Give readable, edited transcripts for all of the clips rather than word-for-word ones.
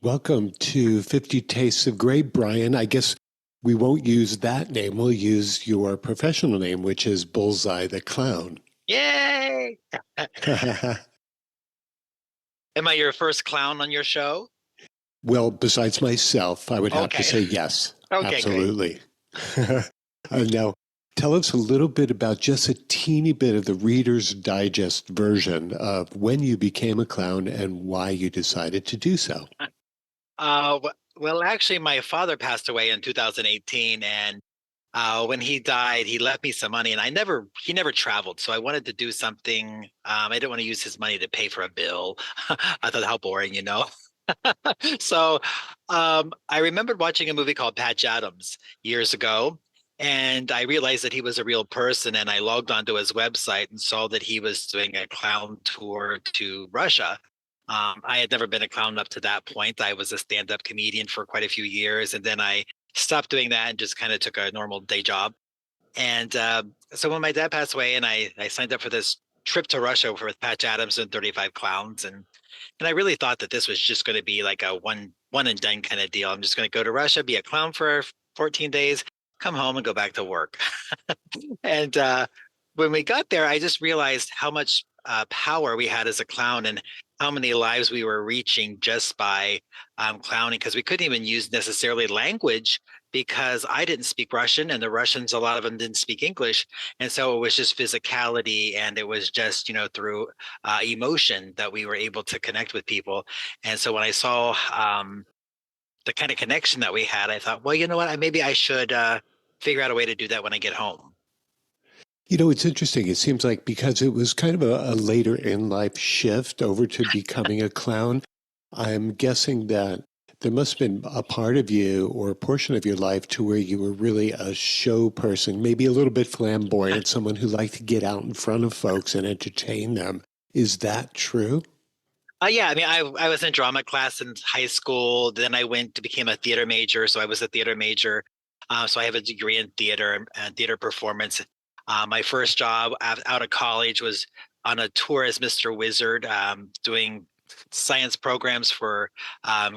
Welcome to 50 Tastes of Grey, Bryan. I guess we won't use that name. We'll use your professional name, which is Bullseye the Clown. Yay! Am I your first clown on your show? Well, besides myself, I would have to Okay. say yes. Okay, great. Absolutely. Now, tell us a little bit about just a teeny bit of the Reader's Digest version of when you became a clown and why you decided to do so. Well, actually, my father passed away in 2018, and when he died, he left me some money, and he never traveled, so I wanted to do something. I didn't want to use his money to pay for a bill. I thought how boring, you know. So, I remembered watching a movie called Patch Adams years ago, and I realized that he was a real person, and I logged onto his website and saw that he was doing a clown tour to Russia. I had never been a clown up to that point. I was a stand-up comedian for quite a few years, and then I stopped doing that and just kind of took a normal day job. And so when my dad passed away, and I signed up for this trip to Russia with Patch Adams and 35 clowns, and I really thought that this was just going to be like a one and done kind of deal. I'm just going to go to Russia, be a clown for 14 days, come home, and go back to work. And when we got there, I just realized how much power we had as a clown and how many lives we were reaching just by clowning, because we couldn't even use necessarily language because I didn't speak Russian and the Russians, a lot of them didn't speak English. And so it was just physicality, and it was just, through emotion that we were able to connect with people. And so when I saw the kind of connection that we had, I thought, well, you know what, maybe I should figure out a way to do that when I get home. It's interesting. It seems like because it was kind of a later in life shift over to becoming a clown, I'm guessing that there must have been a part of you or a portion of your life to where you were really a show person, maybe a little bit flamboyant, someone who liked to get out in front of folks and entertain them. Is that true? Yeah, I mean, I was in drama class in high school. Then I went to became a theater major, so I was a theater major. So I have a degree in theater and theater performance. My first job out of college was on a tour as Mr. Wizard, doing science programs for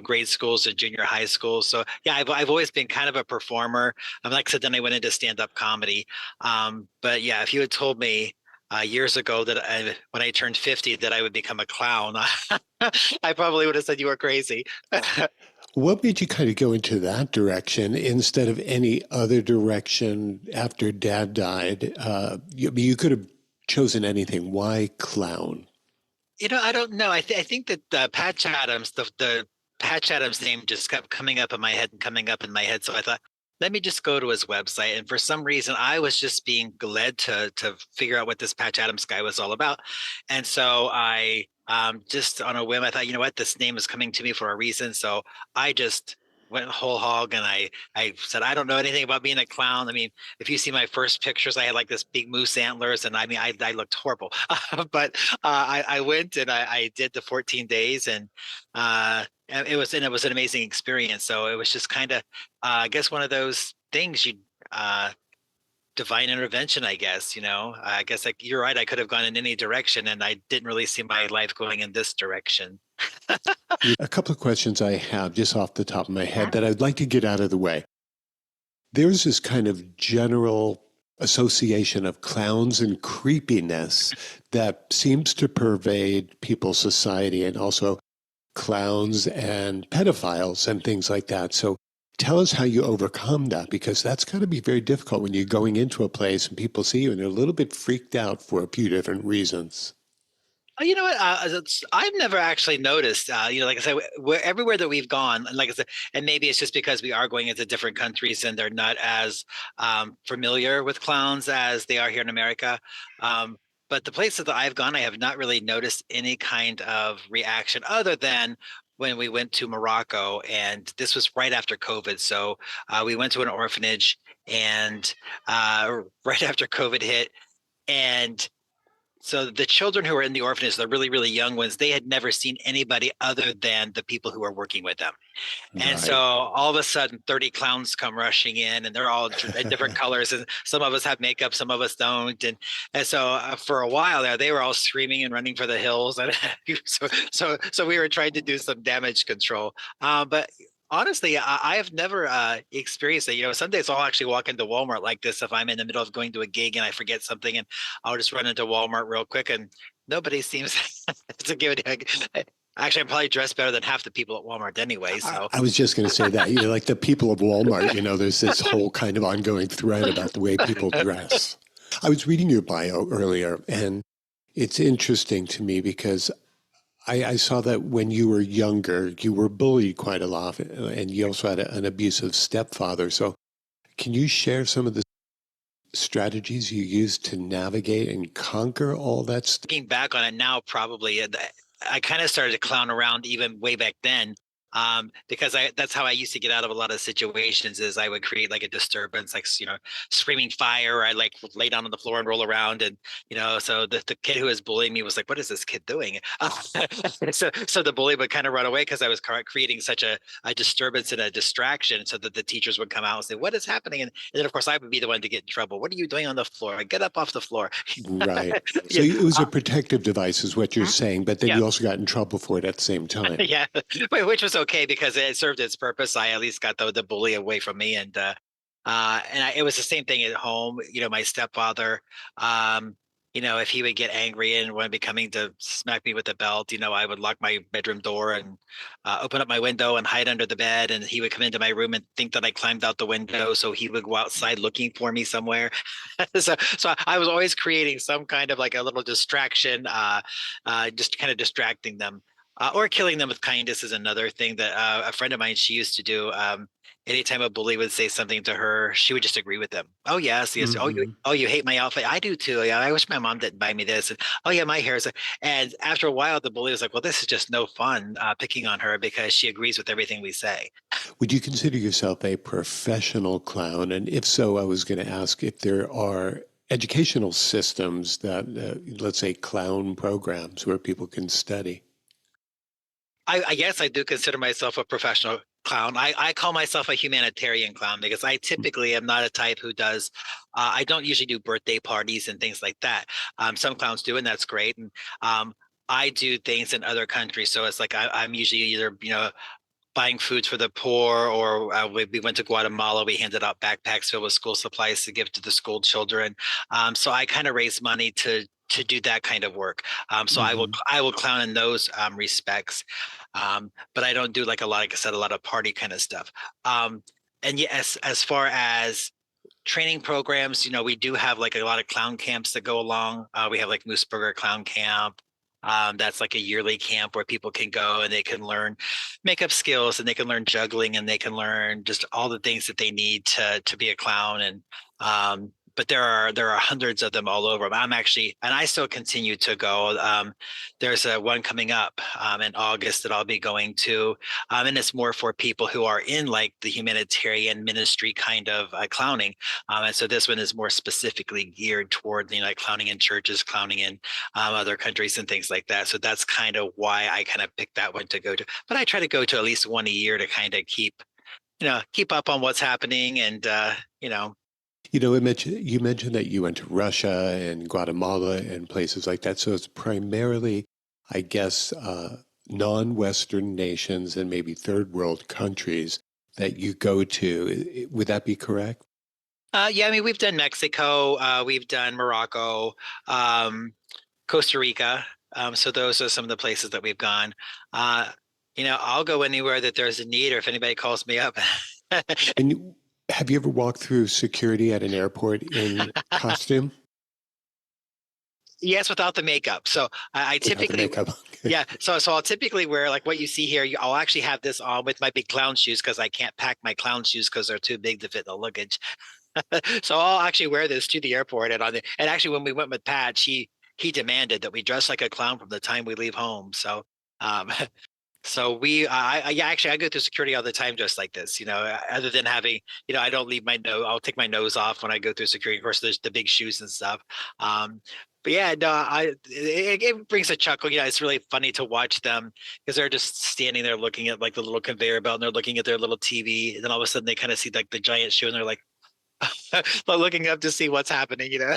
grade schools and junior high schools. So yeah, I've always been kind of a performer. Like I said, then I went into stand-up comedy. But yeah, if you had told me years ago that when I turned 50 that I would become a clown, I probably would have said you were crazy. What made you kind of go into that direction instead of any other direction after dad died? You could have chosen anything. Why clown? I don't know. I think that Patch Adams, the Patch Adams name just kept coming up in my head and coming up in my head. So I thought, let me just go to his website. And for some reason, I was just being led to figure out what this Patch Adams guy was all about. And so I just on a whim, I thought, you know what, this name is coming to me for a reason. So I just went whole hog, and I said, I don't know anything about being a clown. I mean, if you see my first pictures, I had like this big moose antlers, and I mean, I looked horrible. But I went and I did the 14 days, and it was an amazing experience. So it was just kind of, I guess, one of those things uh, divine intervention, I guess. I guess, like, you're right. I could have gone in any direction, and I didn't really see my life going in this direction. A couple of questions I have just off the top of my head that I'd like to get out of the way. There's this kind of general association of clowns and creepiness that seems to pervade people's society, and also clowns and pedophiles and things like that. So tell us how you overcome that, because that's got to be very difficult when you're going into a place and people see you and they're a little bit freaked out for a few different reasons. Oh, you know what? I've never actually noticed. Like I said, everywhere that we've gone, and like I said, and maybe it's just because we are going into different countries and they're not as familiar with clowns as they are here in America. But the places that I've gone, I have not really noticed any kind of reaction other than when we went to Morocco, and this was right after COVID. So we went to an orphanage, and right after COVID hit, and so the children who were in the orphanage, the really, really young ones, they had never seen anybody other than the people who were working with them. And so Right. all of a sudden, 30 clowns come rushing in, and they're all in different colors. And some of us have makeup, some of us don't. And so for a while there, they were all screaming and running for the hills. And so we were trying to do some damage control. But honestly, I have never experienced it. You know, some days I'll actually walk into Walmart like this if I'm in the middle of going to a gig and I forget something, and I'll just run into Walmart real quick, and nobody seems to give it. Actually, I'm probably dressed better than half the people at Walmart anyway. So I was just going to say that. You know, like the people of Walmart, you know, there's this whole kind of ongoing thread about the way people dress. I was reading your bio earlier, and it's interesting to me because I saw that when you were younger, you were bullied quite a lot, and you also had an abusive stepfather. So can you share some of the strategies you used to navigate and conquer all that stuff? looking back on it now, probably I kind of started to clown around even way back then. Because that's how I used to get out of a lot of situations is I would create like a disturbance, like, you know, screaming fire, or I like would lay down on the floor and roll around. And, you know, so the kid who was bullying me was like, what is this kid doing? So the bully would kind of run away because I was creating such a disturbance and a distraction, so that the teachers would come out and say, what is happening? And then of course I would be the one to get in trouble. What are you doing on the floor? Get up off the floor. Right. So Yeah. it was a protective device, is what you're saying, but then Yeah. you also got in trouble for it at the same time. Yeah, which was okay because it served its purpose. I at least got the bully away from me, and it was the same thing at home. You know, my stepfather, you know, if he would get angry and would be coming to smack me with a belt, you know, I would lock my bedroom door and open up my window and hide under the bed, and he would come into my room and think that I climbed out the window, so he would go outside looking for me somewhere. So I was always creating some kind of like a little distraction, just kind of distracting them. Or killing them with kindness is another thing that a friend of mine, she used to do. Anytime a bully would say something to her, she would just agree with them. Oh yes, yes. Hmm. Oh, you hate my outfit. I do too. Yeah, I wish my mom didn't buy me this. And oh yeah, my hair is. And after a while, the bully was like, "Well, this is just no fun picking on her because she agrees with everything we say." Would you consider yourself a professional clown? And if so, I was going to ask if there are educational systems that, let's say, clown programs where people can study. I guess I do consider myself a professional clown. I call myself a humanitarian clown because I typically am not a type who does. I don't usually do birthday parties and things like that. Some clowns do, and that's great. And I do things in other countries, so it's like I'm usually either, you know, buying foods for the poor, or we went to Guatemala. We handed out backpacks filled with school supplies to give to the school children. So I kind of raise money to do that kind of work. So Hmm. I will clown in those respects, but I don't do like a lot, like I said, a lot of party kind of stuff. And yes, as far as training programs, you know, we do have like a lot of clown camps that go along. We have like Mooseburger Clown Camp. That's like a yearly camp where people can go and they can learn makeup skills, and they can learn juggling, and they can learn just all the things that they need to be a clown. And but there are hundreds of them all over. I'm actually, and I still continue to go. There's a one coming up in August that I'll be going to, and it's more for people who are in like the humanitarian ministry kind of clowning. And so this one is more specifically geared toward, you know, like clowning in churches, clowning in other countries and things like that. So that's kind of why I kind of picked that one to go to. But I try to go to at least one a year to kind of keep, you know, keep up on what's happening. And you know, You know, you mentioned that you went to Russia and Guatemala and places like that. So it's primarily, I guess, non-Western nations and maybe third world countries that you go to. Would that be correct? yeah, I mean, we've done Mexico, we've done Morocco, um, Costa Rica. So those are some of the places that we've gone. Uh, you know, I'll go anywhere that there's a need, or if anybody calls me up. And have you ever walked through security at an airport in costume Yes, without the makeup. So I without the typically, makeup? yeah. So I'll typically wear like what you see here. I'll actually have this on with my big clown shoes because I can't pack my clown shoes because they're too big to fit in the luggage. So I'll actually wear this to the airport, and actually when we went with Pat, he demanded that we dress like a clown from the time we leave home. So um, so yeah, actually I go through security all the time just like this, you know, other than having, you know, I don't leave my nose, I'll take my nose off when I go through security. Of course, there's the big shoes and stuff. Um, But yeah, no, it brings a chuckle. You know, it's really funny to watch them because they're just standing there looking at like the little conveyor belt and they're looking at their little TV. And then all of a sudden they kind of see like the giant shoe and they're like looking up to see what's happening, you know?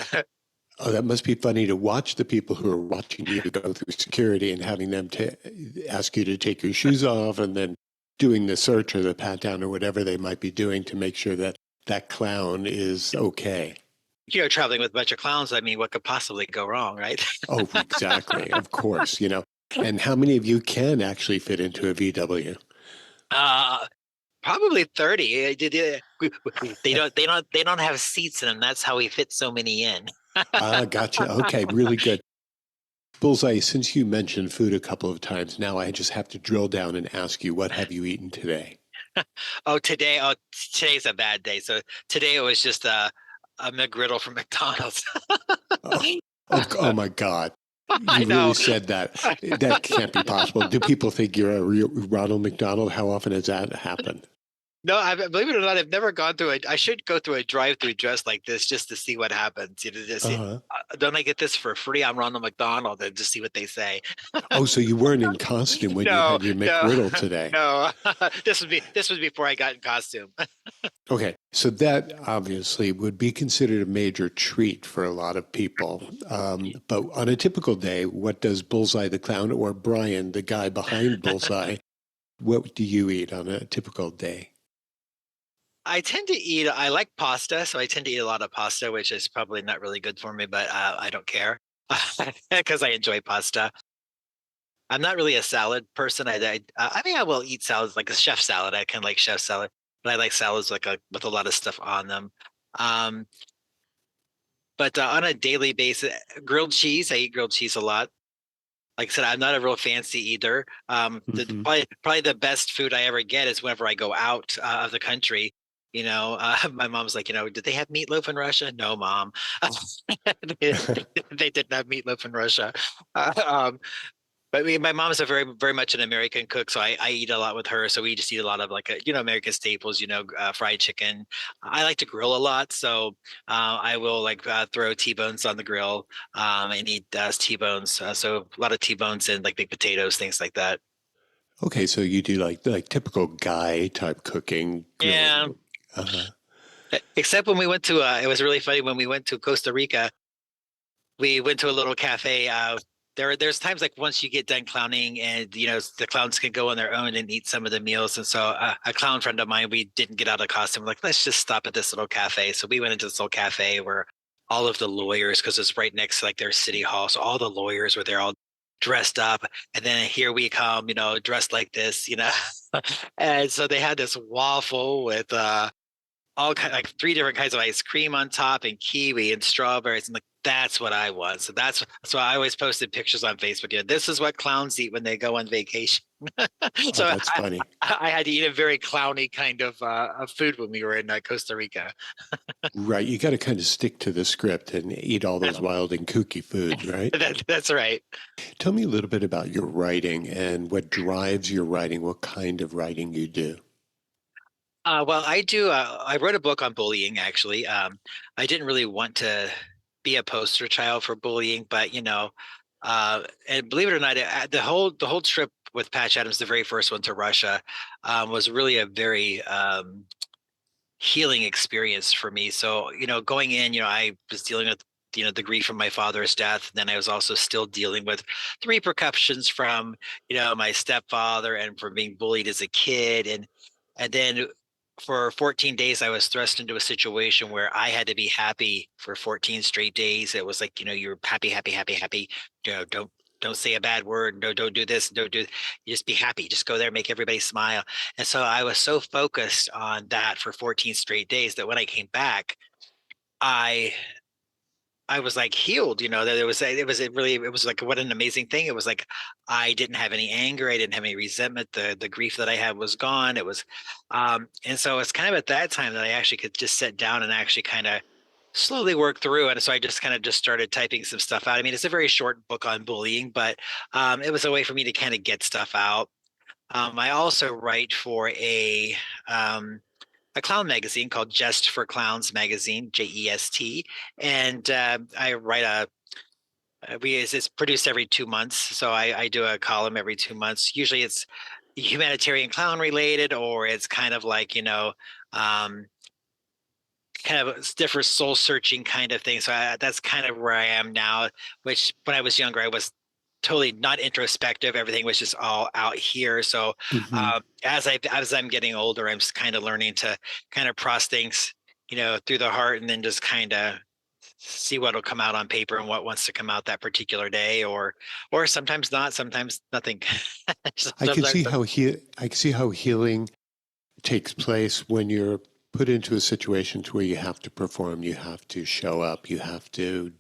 Oh, that must be funny to watch the people who are watching you go through security and having them ask you to take your shoes off and then doing the search or the pat down or whatever they might be doing to make sure that that clown is okay. You know, traveling with a bunch of clowns, I mean, what could possibly go wrong, right? Oh, exactly. Of course, you know. And how many of you can actually fit into a VW? Uh, Probably 30. They don't have seats in them. That's how we fit so many in. Ah, gotcha. Okay, really good. Bullseye, since you mentioned food a couple of times, now I just have to drill down and ask you, what have you eaten today? Today's a bad day. So today it was just a McGriddle from McDonald's. Oh, oh my God. I You know. really said that. That can't be possible. Do people think you're a real Ronald McDonald? How often has that happened? No, believe it or not, I've never gone through it. I should go through a drive-through dressed like this just to see what happens. You know, just see, Uh-huh. don't I get this for free? I'm Ronald McDonald, and just see what they say. Oh, so you weren't in costume when you No, had your no, McGriddle today. no. This was before I got in costume. Okay, so that obviously would be considered a major treat for a lot of people. But on a typical day, what does Bullseye the Clown or Bryan, the guy behind Bullseye, what do you eat on a typical day? I like pasta, so I tend to eat a lot of pasta, which is probably not really good for me, but I don't care because I enjoy pasta. I'm not really a salad person. I mean, I will eat salads like a chef salad. I can like chef salad, but I like salads like with a lot of stuff on them. Um, but on a daily basis, grilled cheese. I eat grilled cheese a lot. Like I said, I'm not a real fancy eater. Hmm. Probably the best food I ever get is whenever I go out of the country. You know, my mom's like, you know, did they have meatloaf in Russia? No, mom, they, they didn't have meatloaf in Russia. Uh, um, but my mom's a very much an American cook, so I eat a lot with her. So we just eat a lot of like you know, American staples, you know, fried chicken. I like to grill a lot, so I will like throw T-bones on the grill and eat T-bones. So a lot of T-bones and like big potatoes, things like that. Okay, so you do like typical guy type cooking, Yeah, grilling. Uh-huh. except when we went to it was really funny when we went to Costa Rica. We went to a little cafe. There's times like once you get done clowning and you know the clowns can go on their own and eat some of the meals. And so a clown friend of mine, we didn't get out of costume. We're like, let's just stop at this little cafe. So we went into this little cafe where all of the lawyers, because it's right next to like their city hall, so all the lawyers were there all dressed up. And then here we come, you know, dressed like this, you know. And so they had this waffle with all kind like three different kinds of ice cream on top and kiwi and strawberries. And like that's what I want. So that's why I always posted pictures on Facebook. Yeah, this is what clowns eat when they go on vacation. Oh, So that's funny. I had to eat a very clowny kind of food when we were in Costa Rica. Right, you got to kind of stick to the script and eat all those wild and kooky foods, right? That's right. Tell me a little bit about your writing and what drives your writing, what kind of writing you do. Well, I do. I wrote a book on bullying, actually. I didn't really want to be a poster child for bullying, but you know, and believe it or not, the whole trip with Patch Adams, the very first one to Russia, was really a very healing experience for me. So, you know, going in, you know, I was dealing with, you know, the grief from my father's death. Then I was also still dealing with the repercussions from, you know, my stepfather and from being bullied as a kid. And then for 14 days, I was thrust into a situation where I had to be happy for 14 straight days. It was like, you know, you're happy, happy, happy, happy. You know, don't say a bad word. No, don't do this. Don't do. You just be happy. Just go there, make everybody smile. And so I was so focused on that for 14 straight days that when I came back, I I was like healed, you know, that it was like what an amazing thing. It was like I didn't have any anger, I didn't have any resentment. The grief that I had was gone. It was and so it's kind of at that time that I actually could just sit down and actually kind of slowly work through. And so I just kind of just started typing some stuff out. I mean, it's a very short book on bullying, but it was a way for me to kind of get stuff out. I also write for um, a clown magazine called Jest for Clowns magazine, JEST, and I write It's produced every 2 months, so I do a column every 2 months. Usually it's humanitarian clown related, or it's kind of like, um, kind of a different soul searching kind of thing. So that's kind of where I am now. Which when I was younger, I was totally not introspective. Everything was just all out here. So Hmm. as I'm getting older, I'm just kind of learning to kind of process things, through the heart, and then just kind of see what'll come out on paper and what wants to come out that particular day, or sometimes not, sometimes nothing. Sometimes, I can see how healing takes place when you're put into a situation to where you have to perform, you have to show up, the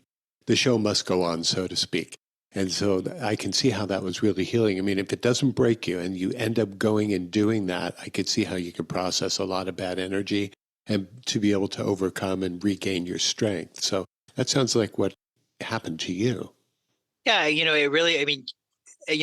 show must go on, so to speak. And so I can see how that was really healing. I mean, if it doesn't break you and you end up going and doing that, I could see how you could process a lot of bad energy and to be able to overcome and regain your strength. So that sounds like what happened to you. yeah, it really, I mean,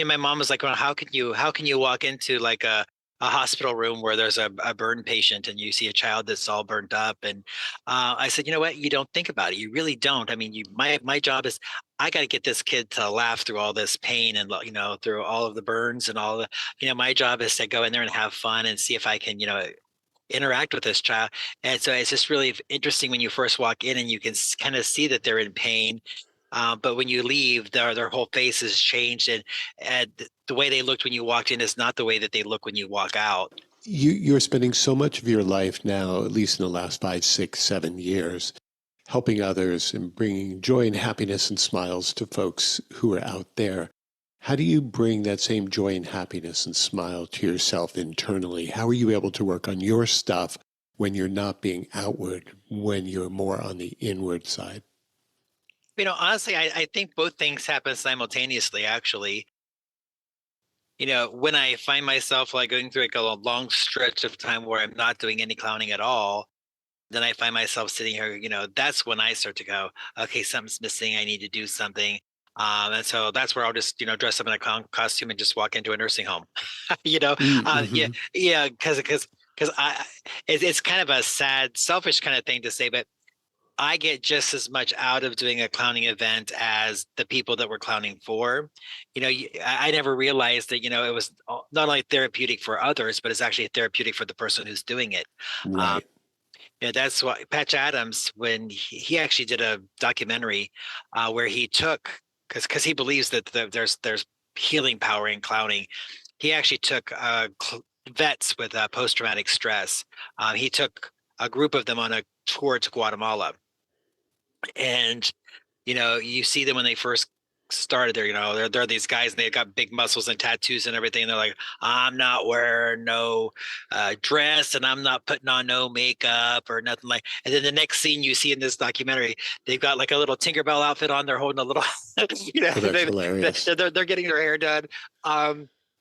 my mom was like, well, how can you walk into like a hospital room where there's a burn patient and you see a child that's all burned up? And I said, you know what? You don't think about it. You really don't. I mean, my job is, I got to get this kid to laugh through all this pain and, through all of the burns and all the, my job is to go in there and have fun and see if I can, interact with this child. And so it's just really interesting when you first walk in and you can kind of see that they're in pain. But when you leave, their whole face has changed, and the way they looked when you walked in is not the way that they look when you walk out. You're spending so much of your life now, at least in the last 5, 6, 7 years, helping others and bringing joy and happiness and smiles to folks who are out there. How do you bring that same joy and happiness and smile to yourself internally? How are you able to work on your stuff when you're not being outward, when you're more on the inward side? Honestly, I think both things happen simultaneously, actually. When I find myself like going through like a long stretch of time where I'm not doing any clowning at all, then I find myself sitting here, that's when I start to go, okay, something's missing. I need to do something. And so that's where I'll just, dress up in a clown costume and just walk into a nursing home. Yeah, Mm-hmm. yeah, because it's kind of a sad, selfish kind of thing to say, but I get just as much out of doing a clowning event as the people that we're clowning for. I never realized that, it was not only therapeutic for others, but it's actually therapeutic for the person who's doing it. Um, Right. yeah, that's why Patch Adams, when he actually did a documentary where he took, because he believes that there's healing power in clowning. He actually took vets with post traumatic stress. He took a group of them on a tour to Guatemala, and you see them when they first started there. They're these guys and they've got big muscles and tattoos and everything. And they're like, I'm not wearing no dress and I'm not putting on no makeup or nothing like. And then the next scene you see in this documentary, they've got like a little Tinkerbell outfit on. They're holding a little, Oh, that's hilarious. they're getting their hair done.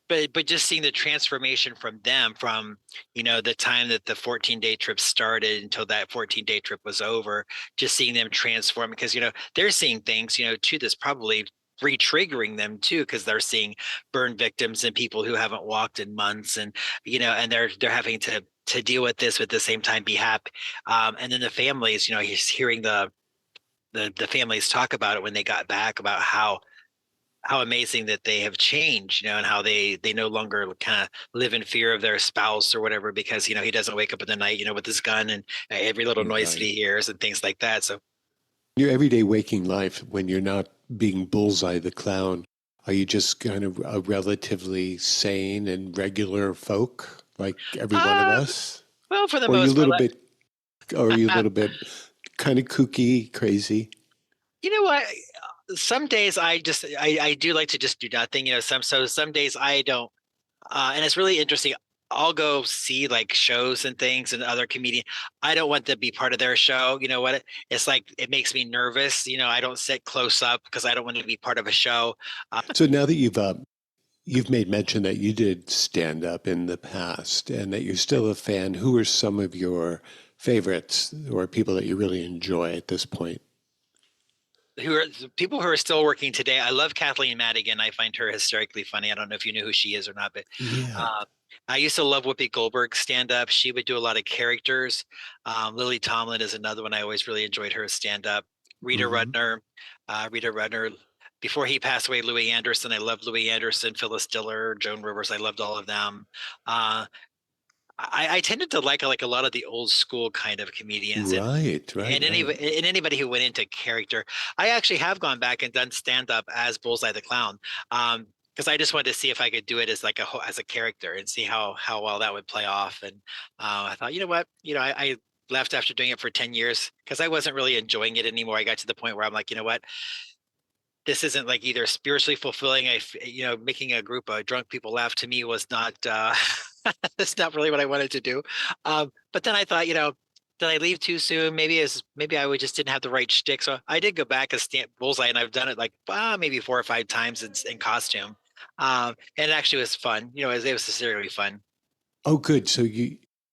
But just seeing the transformation from them, from the time that the 14-day trip started until that 14-day trip was over, just seeing them transform, because they're seeing things too that's probably re-triggering them too, because they're seeing burn victims and people who haven't walked in months, and and they're having to deal with this, but at the same time be happy. And then the families, he's hearing the families talk about it when they got back, about how amazing that they have changed, and how they no longer kind of live in fear of their spouse or whatever, because he doesn't wake up in the night with his gun and every little noise that Right. he hears and things like that. So Your everyday waking life, when you're not being Bullseye the Clown, are you just kind of a relatively sane and regular folk like every one of uh us? well, for the Or are you a most part, little bit, or are you a little bit kind of kooky, crazy? what, some days I do like to just do nothing. Some days I don't. And it's really interesting. I'll go see like shows and things and other comedians. I don't want to be part of their show. You know what? It's like it makes me nervous. I don't sit close up because I don't want to be part of a show. Uh, So now that you've made mention that you did stand up in the past and that you're still a fan, who are some of your favorites or people that you really enjoy at this point? who are people who are still working today? I love Kathleen Madigan. I find her hysterically funny. I don't know if you know who she is or not, but Yeah. uh, I used to love Whoopi Goldberg stand up. She would do a lot of characters. Lily Tomlin is another one. I always really enjoyed her stand up. Rita Hmm. Rudner, Rita Rudner. before he passed away, Louis Anderson. I loved Louis Anderson, Phyllis Diller, Joan Rivers. I loved all of them. Uh, I tended to like a lot of the old school kind of comedians, Right, right, right. and anybody who went into character. I actually have gone back and done stand up as Bullseye the Clown, because I just wanted to see if I could do it as like as a character and see how well that would play off. And I thought, you know what, I left after doing it for 10 years because I wasn't really enjoying it anymore. I got to the point where I'm like, you know what, this isn't like either spiritually fulfilling. Making a group of drunk people laugh to me was not that's not really what I wanted to do. But then I thought, did I leave too soon? Maybe I would just didn't have the right shtick. So I did go back as Bullseye, and I've done it like maybe 4 or 5 times in costume. And it actually was fun. It was sincerely fun. Oh, good. So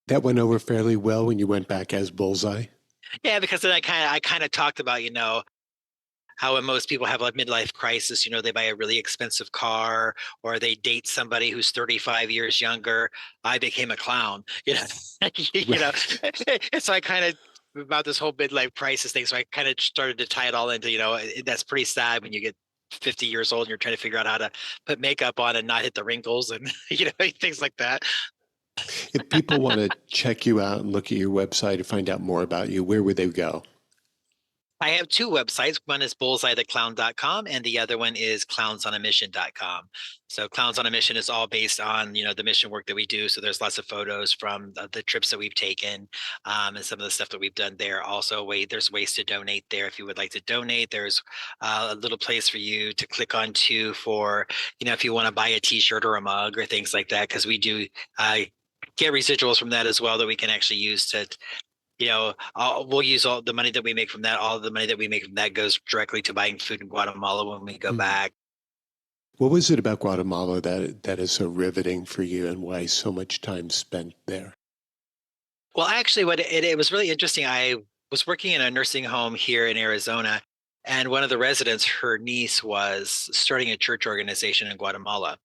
that went over fairly well when you went back as Bullseye? Yeah, because then I kind of talked about, how when most people have a midlife crisis, they buy a really expensive car or they date somebody who's 35 years younger. I became a clown, you know. And so I kind of about this whole midlife crisis thing. So I kind of started to tie it all into, that's pretty sad when you get 50 years old and you're trying to figure out how to put makeup on and not hit the wrinkles and, things like that. If people want to check you out and look at your website to find out more about you, where would they go? I have two websites. One is bullseyetheclown.com and the other one is clownsonAmission.com. So Clowns on a Mission is all based on, the mission work that we do. So there's lots of photos from the trips that we've taken and some of the stuff that we've done there. Also, there's ways to donate there. If you would like to donate, there's a little place for you to click on to for, if you want to buy a t-shirt or a mug or things like that, because we do get residuals from that as well that we can actually use to we'll use all the money that we make from that. All the money that we make from that goes directly to buying food in Guatemala when we go Hmm. back. What was it about Guatemala that is so riveting for you, and why so much time spent there? Well, actually, what it was really interesting. I was working in a nursing home here in Arizona, and one of the residents, her niece, was starting a church organization in Guatemala.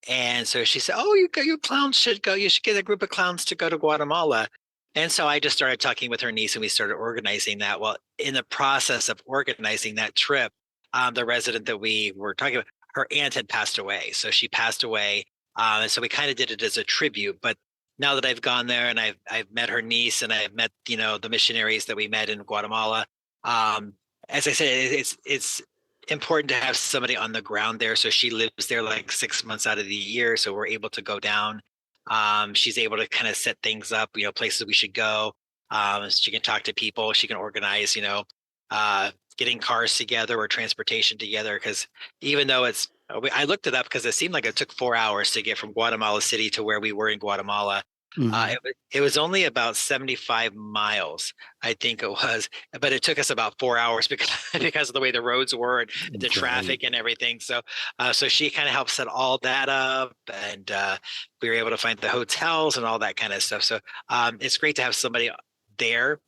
And so she said, "Oh, you clowns should go. You should get a group of clowns to go to Guatemala." And so I just started talking with her niece, and we started organizing that. Well, in the process of organizing that trip, the resident that we were talking about, her aunt had passed away, so she passed away, and so we kind of did it as a tribute. But now that I've gone there and I've met her niece and I've met the missionaries that we met in Guatemala, um, as I said, it's important to have somebody on the ground there. So she lives there like 6 months out of the year. So we're able to go down. She's able to kind of set things up, places we should go. She can talk to people. She can organize, getting cars together or transportation together. Because even though I looked it up because it seemed like it took 4 hours to get from Guatemala City to where we were in Guatemala. Hmm. It was only about 75 miles, I think it was, but it took us about 4 hours because because of the way the roads were and the Right. traffic and everything. So she kind of helped set all that up, and we were able to find the hotels and all that kind of stuff. So it's great to have somebody there.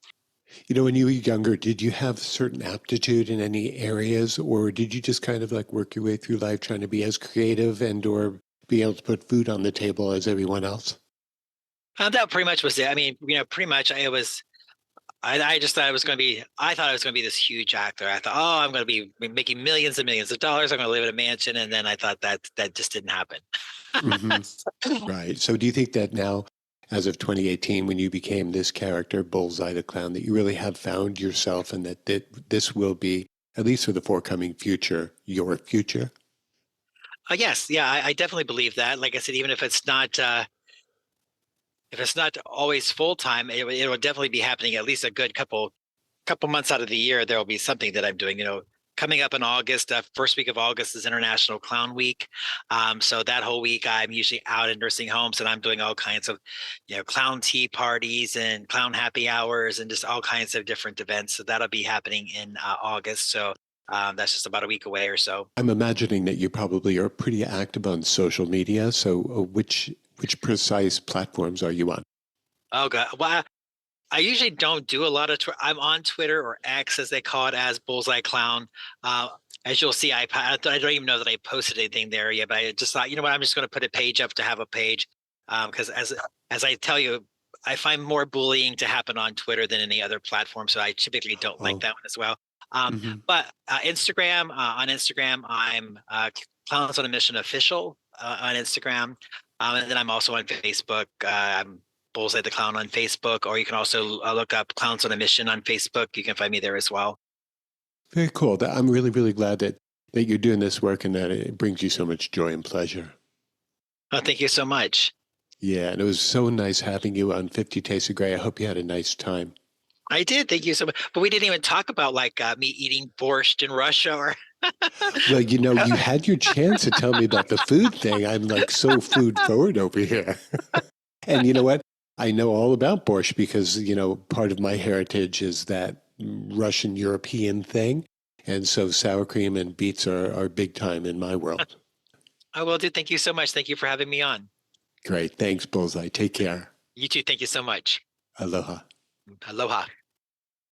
When you were younger, did you have certain aptitude in any areas, or did you just kind of like work your way through life trying to be as creative and or be able to put food on the table as everyone else? That pretty much was it. I mean, pretty much it was. I just thought I thought I was going to be this huge actor. I thought, oh, I'm going to be making millions and millions of dollars. I'm going to live in a mansion. And then I thought that just didn't happen. Hmm. Right. So do you think that now, as of 2018, when you became this character, Bullseye the Clown, that you really have found yourself and that this will be, at least for the forthcoming future, your future? Yes. Yeah, I definitely believe that. Like I said, even if it's not always full time, it will definitely be happening at least a good couple months out of the year. There will be something that I'm doing. Coming up in August, first week of August is International Clown Week. So that whole week, I'm usually out in nursing homes, and I'm doing all kinds of, clown tea parties and clown happy hours, and just all kinds of different events. So that'll be happening in August. So that's just about a week away or so. I'm imagining that you probably are pretty active on social media. So which precise platforms are you on? Oh god, well, I usually don't do a lot of. I'm on Twitter, or X as they call it, as Bullseye Clown. Uh, as you'll see, I don't even know that I posted anything there yet, but I just thought, you know what, I'm just going to put a page up to have a page, because as I tell you, I find more bullying to happen on Twitter than any other platform, so I typically don't like Oh, that one as well. Hmm. But Instagram, on Instagram, I'm Clowns on a Mission Official on Instagram. And then I'm also on Facebook. I'm Bullseye the Clown on Facebook, or you can also look up Clowns on a Mission on Facebook. You can find me there as well. Very cool. I'm really, really glad that you're doing this work and that it brings you so much joy and pleasure. Oh, thank you so much. Yeah, and it was so nice having you on 50 Tastes of Grey. I hope you had a nice time. I did. Thank you so much. But we didn't even talk about like me eating borscht in Russia or. Well, you had your chance to tell me about the food thing. I'm like so food forward over here. And you know what? I know all about borscht because, part of my heritage is that Russian European thing. And so sour cream and beets are big time in my world. I will do. Thank you so much. Thank you for having me on. Great. Thanks, Bullseye. Take care. You too. Thank you so much. Aloha. Aloha.